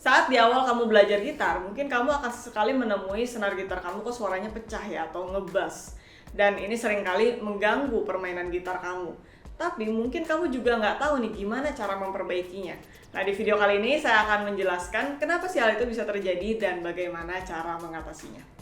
Saat di awal kamu belajar gitar, mungkin kamu akan sekali menemui senar gitar kamu kok suaranya pecah ya atau ngebass. Dan ini seringkali mengganggu permainan gitar kamu. Tapi mungkin kamu juga nggak tahu nih gimana cara memperbaikinya. Nah, di video kali ini saya akan menjelaskan kenapa sih hal itu bisa terjadi dan bagaimana cara mengatasinya.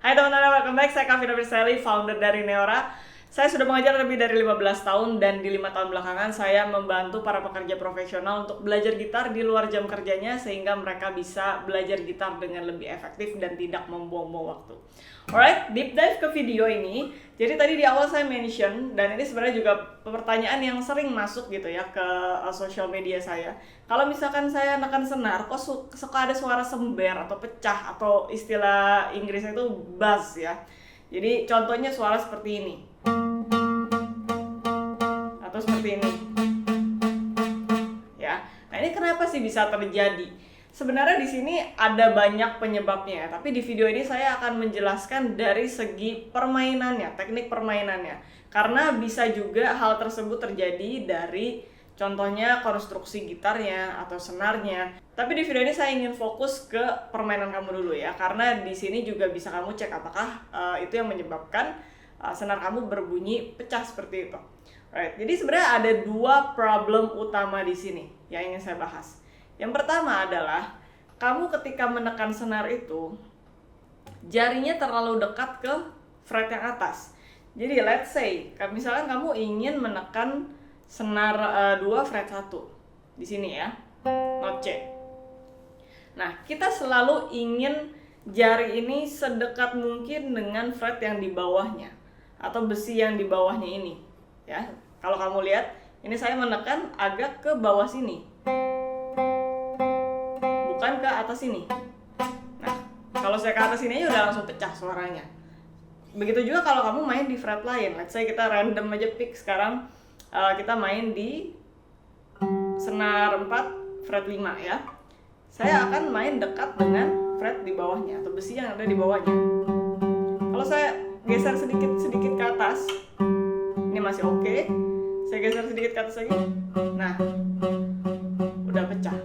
Hai teman-teman, welcome back. Saya Kavina Berselly, founder dari Neora. Saya sudah mengajar lebih dari 15 tahun dan di 5 tahun belakangan saya membantu para pekerja profesional untuk belajar gitar di luar jam kerjanya sehingga mereka bisa belajar gitar dengan lebih efektif dan tidak membuang-buang waktu. Alright, deep dive ke video ini. Jadi tadi di awal saya mention, dan ini sebenarnya juga pertanyaan yang sering masuk gitu ya ke sosial media saya. Kalau misalkan saya nekan senar, kok suka ada suara sember atau pecah atau istilah Inggrisnya itu buzz ya. Jadi contohnya suara seperti ini. Atau seperti ini. Ya. Nah, ini kenapa sih bisa terjadi? Sebenarnya di sini ada banyak penyebabnya, tapi di video ini saya akan menjelaskan dari segi permainannya, teknik permainannya. Karena bisa juga hal tersebut terjadi dari contohnya konstruksi gitarnya atau senarnya. Tapi di video ini saya ingin fokus ke permainan kamu dulu ya, karena di sini juga bisa kamu cek apakah itu yang menyebabkan senar kamu berbunyi pecah seperti itu. Right. Jadi sebenarnya ada dua problem utama di sini yang ingin saya bahas. Yang pertama adalah kamu ketika menekan senar itu jarinya terlalu dekat ke fret yang atas. Jadi let's say misalkan kamu ingin menekan senar 2 fret 1 di sini ya, not C. Nah, kita selalu ingin jari ini sedekat mungkin dengan fret yang di bawahnya atau besi yang di bawahnya ini ya. Kalau kamu lihat, ini saya menekan agak ke bawah sini, bukan ke atas sini. Nah, kalau saya ke atas sini aja udah langsung pecah suaranya. Begitu juga kalau kamu main di fret lain. Let's say kita random aja pick sekarang, kita main di senar 4 fret 5 ya. Saya akan main dekat dengan fret di bawahnya atau besi yang ada di bawahnya. Kalau saya geser sedikit ke atas, ini masih oke. Saya geser sedikit ke atas lagi, nah udah pecah.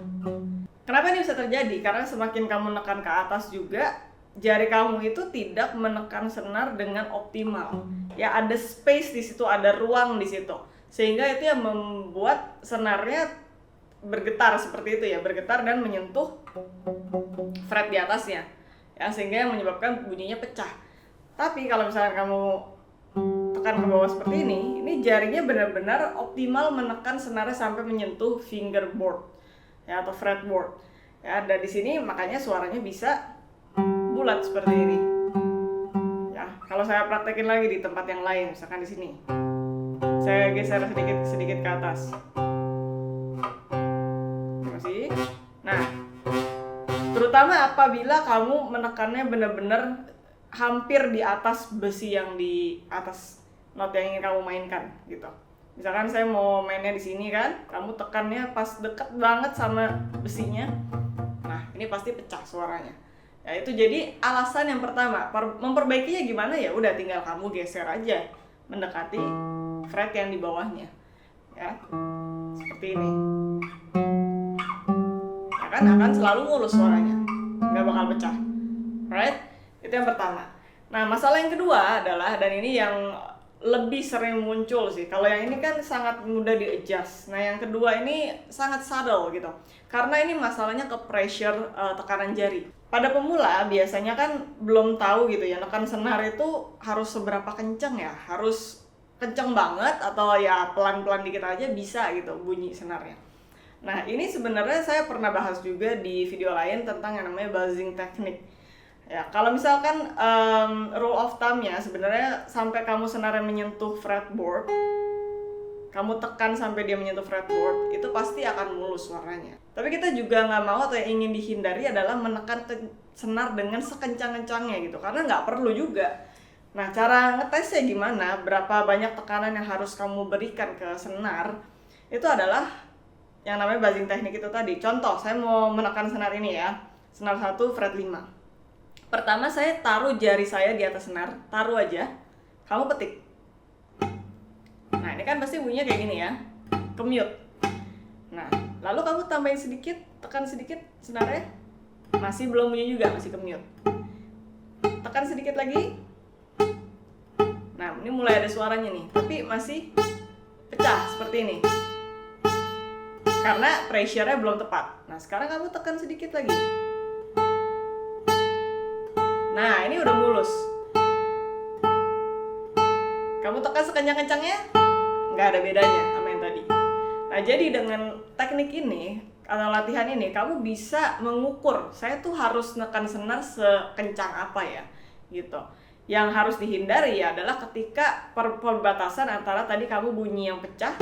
Kenapa ini bisa terjadi? Karena semakin kamu menekan ke atas juga, jari kamu itu tidak menekan senar dengan optimal. Ya, ada space di situ, ada ruang di situ. Sehingga itu yang membuat senarnya bergetar seperti itu ya, bergetar dan menyentuh fret di atasnya. Ya, sehingga yang menyebabkan bunyinya pecah. Tapi kalau misalnya kamu tekan ke bawah seperti ini jarinya benar-benar optimal menekan senarnya sampai menyentuh fingerboard ya atau fretboard. Ya, dan di sini makanya suaranya bisa bulat seperti ini. Ya, kalau saya praktekin lagi di tempat yang lain, misalkan di sini. Saya geser sedikit ke atas. Masih. Nah, terutama apabila kamu menekannya benar-benar hampir di atas besi yang di atas not yang ingin kamu mainkan gitu. Misalkan saya mau mainnya di sini kan, kamu tekannya pas deket banget sama besinya. Nah, ini pasti pecah suaranya. Ya, itu jadi alasan yang pertama. Memperbaikinya gimana ya? Udah tinggal kamu geser aja mendekati fret yang di bawahnya. Ya. Seperti ini. Ya kan akan selalu mulus suaranya. Nggak bakal pecah. Right? Itu yang pertama. Nah, masalah yang kedua adalah, dan ini yang lebih sering muncul sih. Kalau yang ini kan sangat mudah di-adjust. Nah, yang kedua ini sangat subtle gitu. Karena ini masalahnya ke pressure tekanan jari. Pada pemula biasanya kan belum tahu gitu ya, nekan senar itu harus seberapa kenceng ya. Harus kenceng banget atau ya pelan-pelan dikit aja bisa gitu bunyi senarnya. Nah, ini sebenarnya saya pernah bahas juga di video lain tentang yang namanya buzzing technique. Ya, kalau misalkan rule of thumb-nya sebenarnya sampai kamu senarnya menyentuh fretboard, kamu tekan sampai dia menyentuh fretboard, itu pasti akan mulus suaranya. Tapi kita juga nggak mau atau yang ingin dihindari adalah menekan senar dengan sekencang-kencangnya gitu, karena nggak perlu juga. Nah, cara ngetesnya gimana, berapa banyak tekanan yang harus kamu berikan ke senar, itu adalah yang namanya buzzing teknik itu tadi. Contoh, saya mau menekan senar ini ya, senar 1 fret 5. Pertama saya taruh jari saya di atas senar, taruh aja, kamu petik. Nah ini kan pasti bunyinya kayak gini ya, kemute. Nah lalu kamu tambahin sedikit, tekan sedikit senarnya, masih belum bunyi juga, masih kemute. Tekan sedikit lagi. Nah ini mulai ada suaranya nih, tapi masih pecah seperti ini karena pressure-nya belum tepat. Nah sekarang kamu tekan sedikit lagi. Nah ini udah mulus. Kamu tekan sekencang-kencangnya, nggak ada bedanya sama yang tadi. Nah jadi dengan teknik ini atau latihan ini kamu bisa mengukur saya tuh harus nekan senar sekencang apa ya gitu. Yang harus dihindari adalah ketika perbatasan antara tadi kamu bunyi yang pecah,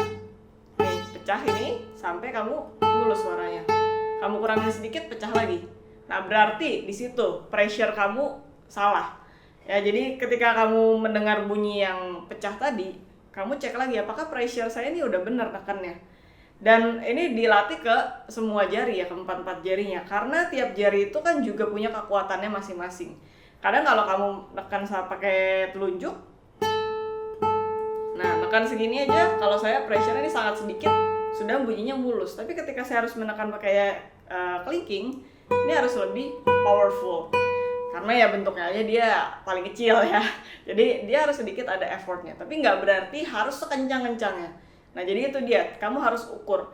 nih pecah ini sampai kamu mulus suaranya. Kamu kurangin sedikit, pecah lagi. Nah berarti di situ pressure kamu salah. Ya jadi ketika kamu mendengar bunyi yang pecah tadi, kamu cek lagi apakah pressure saya ini udah benar nekannya. Dan ini dilatih ke semua jari ya, ke 4 jarinya. Karena tiap jari itu kan juga punya kekuatannya masing-masing. Kadang kalau kamu nekan pakai telunjuk, nah nekan segini aja, kalau saya pressure ini sangat sedikit, sudah bunyinya mulus. Tapi ketika saya harus menekan pakai clicking, ini harus lebih powerful. Karena ya bentuknya aja dia paling kecil ya. Jadi dia harus sedikit ada effortnya. Tapi nggak berarti harus sekencang-kencangnya. Nah jadi itu dia, kamu harus ukur.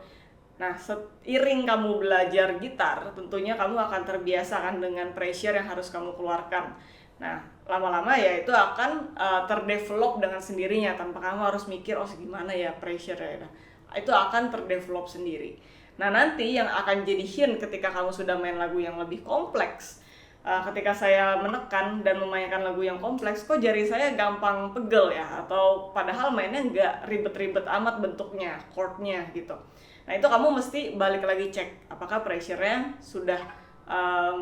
Nah seiring kamu belajar gitar, tentunya kamu akan terbiasa kan dengan pressure yang harus kamu keluarkan. Nah lama-lama ya itu akan terdevelop dengan sendirinya tanpa kamu harus mikir oh gimana ya pressure-nya. Nah, itu akan terdevelop sendiri. Nah nanti yang akan jadi hint ketika kamu sudah main lagu yang lebih kompleks, ketika saya menekan dan memainkan lagu yang kompleks, kok jari saya gampang pegel ya, atau padahal mainnya nggak ribet-ribet amat bentuknya, chordnya gitu. Nah itu kamu mesti balik lagi cek apakah pressure-nya sudah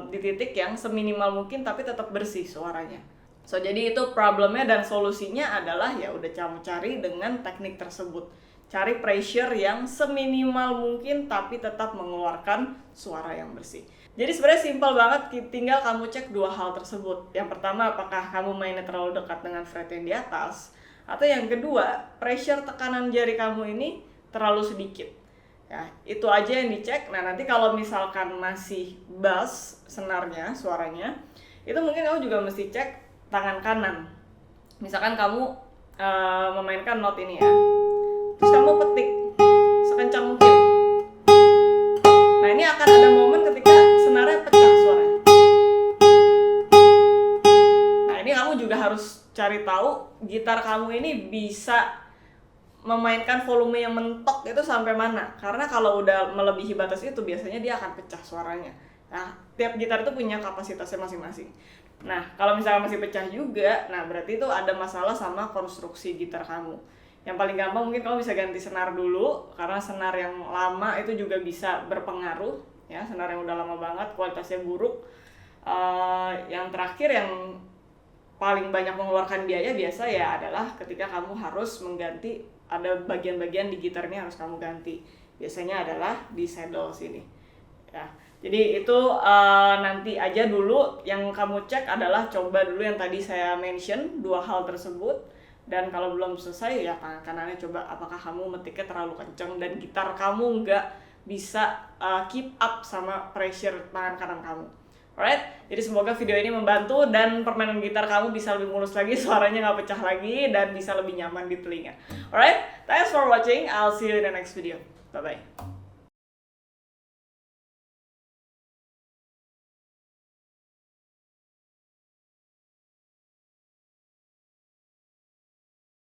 di titik yang seminimal mungkin tapi tetap bersih suaranya. So jadi itu problemnya dan solusinya adalah ya udah kamu cari dengan teknik tersebut. Cari pressure yang seminimal mungkin tapi tetap mengeluarkan suara yang bersih. Jadi sebenarnya simpel banget, tinggal kamu cek 2 hal tersebut. Yang pertama, apakah kamu mainnya terlalu dekat dengan fret yang di atas, atau yang kedua, pressure tekanan jari kamu ini terlalu sedikit. Ya, itu aja yang dicek. Nah, nanti kalau misalkan masih bass senarnya, suaranya, itu mungkin kamu juga mesti cek tangan kanan. Misalkan kamu memainkan note ini ya, terus kamu petik sekencang mungkin. Nah, ini akan ada momen ketika senarnya pecah suaranya. Nah, ini kamu juga harus cari tahu gitar kamu ini bisa memainkan volume yang mentok itu sampai mana. Karena kalau udah melebihi batas itu biasanya dia akan pecah suaranya. Nah, tiap gitar itu punya kapasitasnya masing-masing. Nah, kalau misalnya masih pecah juga, nah berarti itu ada masalah sama konstruksi gitar kamu. Yang paling gampang mungkin kamu bisa ganti senar dulu, karena senar yang lama itu juga bisa berpengaruh ya. Senar yang udah lama banget kualitasnya buruk. Yang terakhir yang paling banyak mengeluarkan biaya biasa ya adalah ketika kamu harus mengganti, ada bagian-bagian di gitarnya harus kamu ganti. Biasanya adalah di saddle sini ya. Jadi itu nanti aja dulu yang kamu cek adalah coba dulu yang tadi saya mention 2 hal tersebut. Dan kalau belum selesai ya tangan kanannya coba apakah kamu metiknya terlalu kenceng dan gitar kamu nggak bisa keep up sama pressure tangan kanan kamu. Alright, jadi semoga video ini membantu dan permainan gitar kamu bisa lebih mulus lagi, suaranya nggak pecah lagi dan bisa lebih nyaman di telinga. Alright, thanks for watching, I'll see you in the next video. Bye bye.